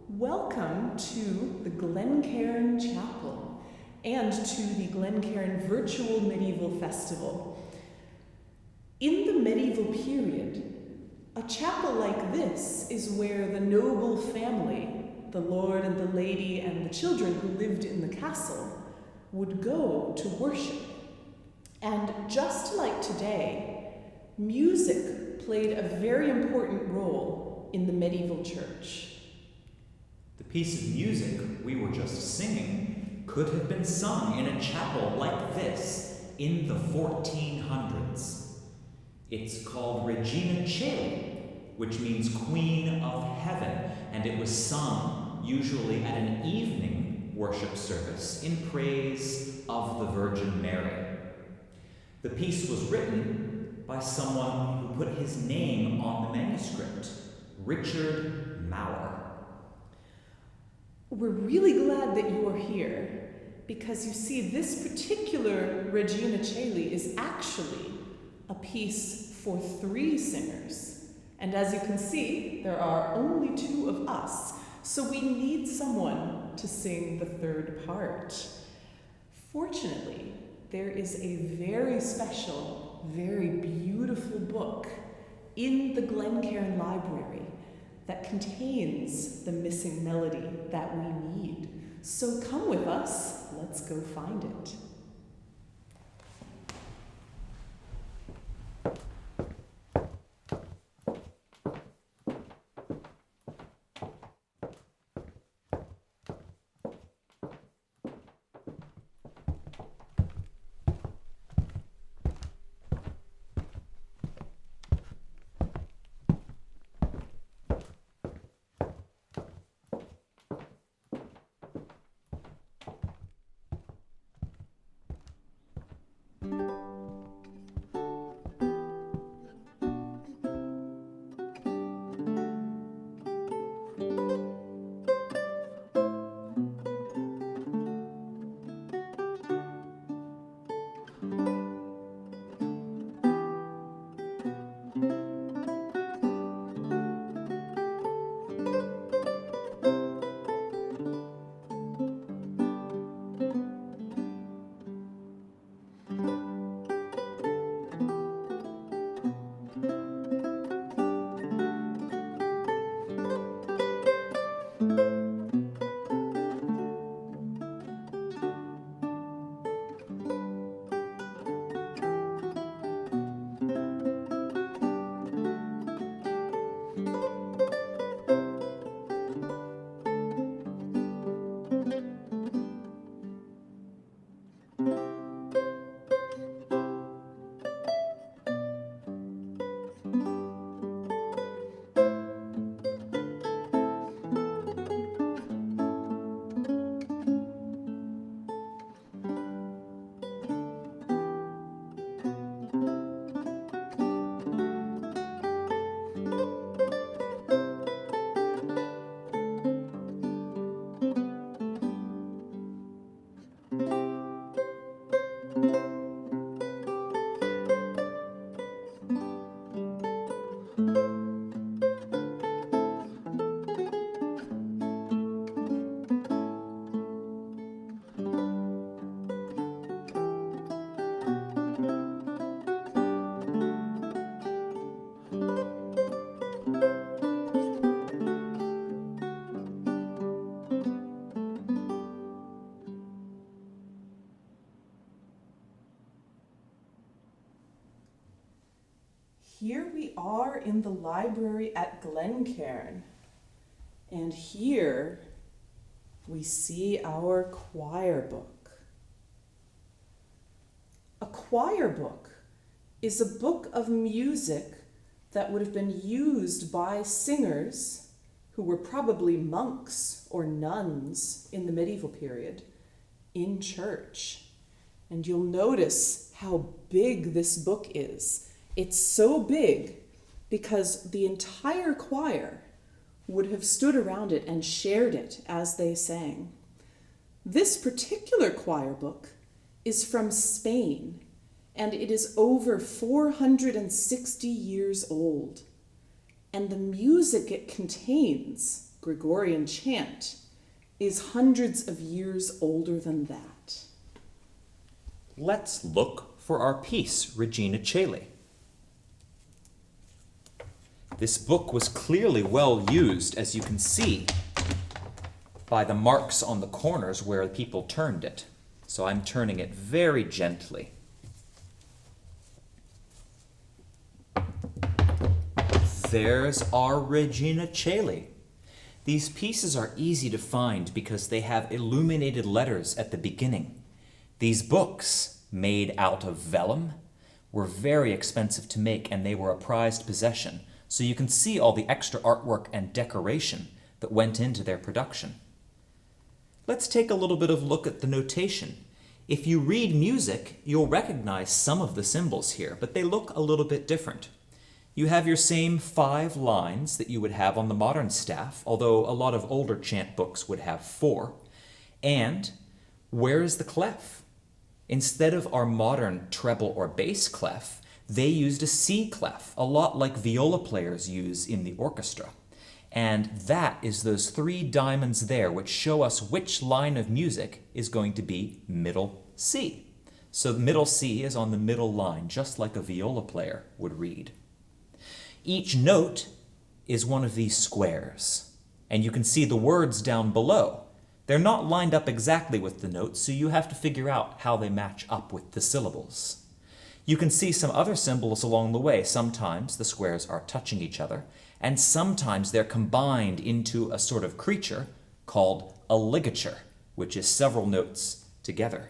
Welcome to the Glencairn Chapel and to the Glencairn Virtual Medieval Festival. In the medieval period, a chapel like this is where the noble family, the lord and the lady and the children who lived in the castle, would go to worship. And just like today, music played a very important role in the medieval church. The piece of music we were just singing could have been sung in a chapel like this in the 1400s. It's called Regina Caeli, which means Queen of Heaven, and it was sung usually at an evening worship service in praise of the Virgin Mary. The piece was written by someone who put his name on the manuscript, Richard Mauer. We're really glad that you are here, because you see, this particular Regina Caeli is actually a piece for 3 singers. And as you can see, there are only 2 of us, so we need someone to sing the 3rd part. Fortunately, there is a very special, very beautiful book in the Glencairn Library that contains the missing melody that we need. So come with us, let's go find it. here we are in the library at Glencairn. And here we see our choir book. A choir book is a book of music that would have been used by singers who were probably monks or nuns in the medieval period in church. And you'll notice how big this book is. It's so big because the entire choir would have stood around it and shared it as they sang. This particular choir book is from Spain, and it is over 460 years old. And the music it contains, Gregorian chant, is hundreds of years older than that. Let's look for our piece, Regina Caeli. This book was clearly well used, as you can see by the marks on the corners where people turned it. So I'm turning it very gently. There's our Regina Caeli. These pieces are easy to find because they have illuminated letters at the beginning. These books, made out of vellum, were very expensive to make, and they were a prized possession. So you can see all the extra artwork and decoration that went into their production. Let's take a little bit of a look at the notation. If you read music, you'll recognize some of the symbols here, but they look a little bit different. You have your same 5 lines that you would have on the modern staff, although a lot of older chant books would have 4. And where is the clef? Instead of our modern treble or bass clef, they used a C clef, a lot like viola players use in the orchestra. And that is those 3 diamonds there, which show us which line of music is going to be middle C. So the middle C is on the middle line, just like a viola player would read. Each note is one of these squares, and you can see the words down below. They're not lined up exactly with the notes, so you have to figure out how they match up with the syllables. You can see some other symbols along the way. Sometimes the squares are touching each other, and sometimes they're combined into a sort of creature called a ligature, which is several notes together.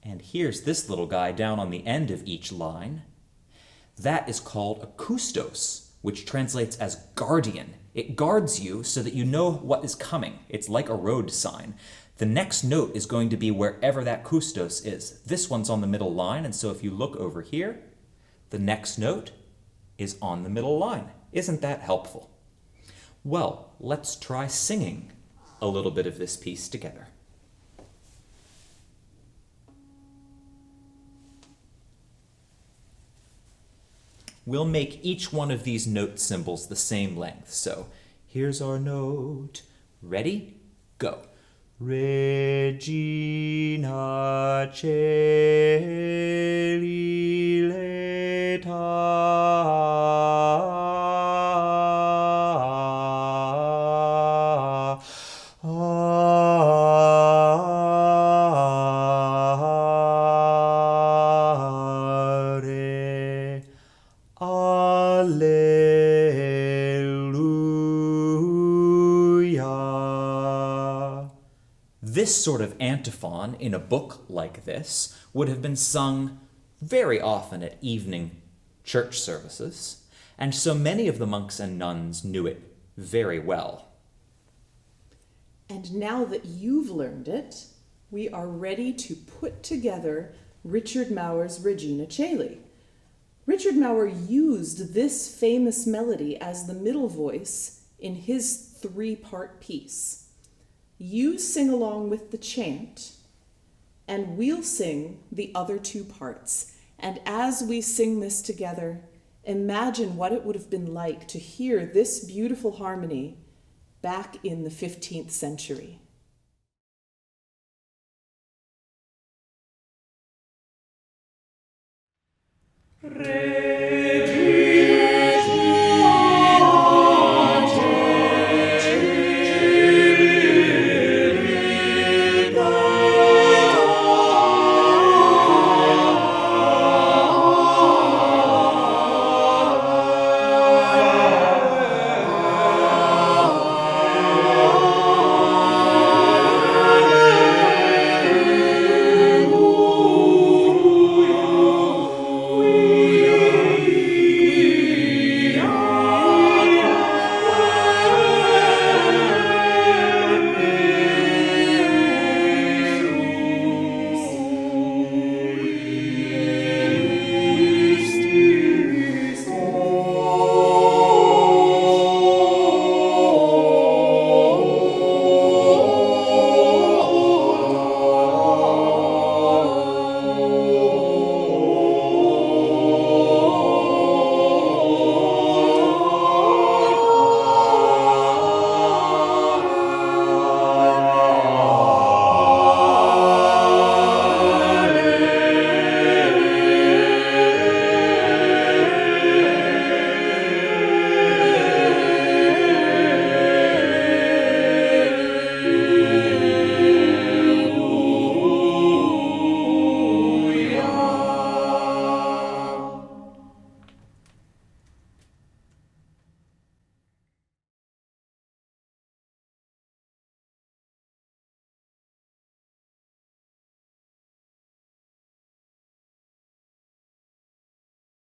And here's this little guy down on the end of each line. That is called a kustos, which translates as guardian. It guards you so that you know what is coming. It's like a road sign. The next note is going to be wherever that kustos is. This one's on the middle line, and so if you look over here, the next note is on the middle line. Isn't that helpful? Well, let's try singing a little bit of this piece together. We'll make each one of these note symbols the same length. So here's our note. Ready? Go. Regina Caeli Alleluia. This sort of antiphon in a book like this would have been sung very often at evening church services, and so many of the monks and nuns knew it very well. And now that you've learned it, we are ready to put together Richard Mauer's Regina Caeli. Richard Mauer used this famous melody as the middle voice in his 3-part piece. You sing along with the chant, and we'll sing the other 2 parts. And as we sing this together, imagine what it would have been like to hear this beautiful harmony back in the 15th century. Regina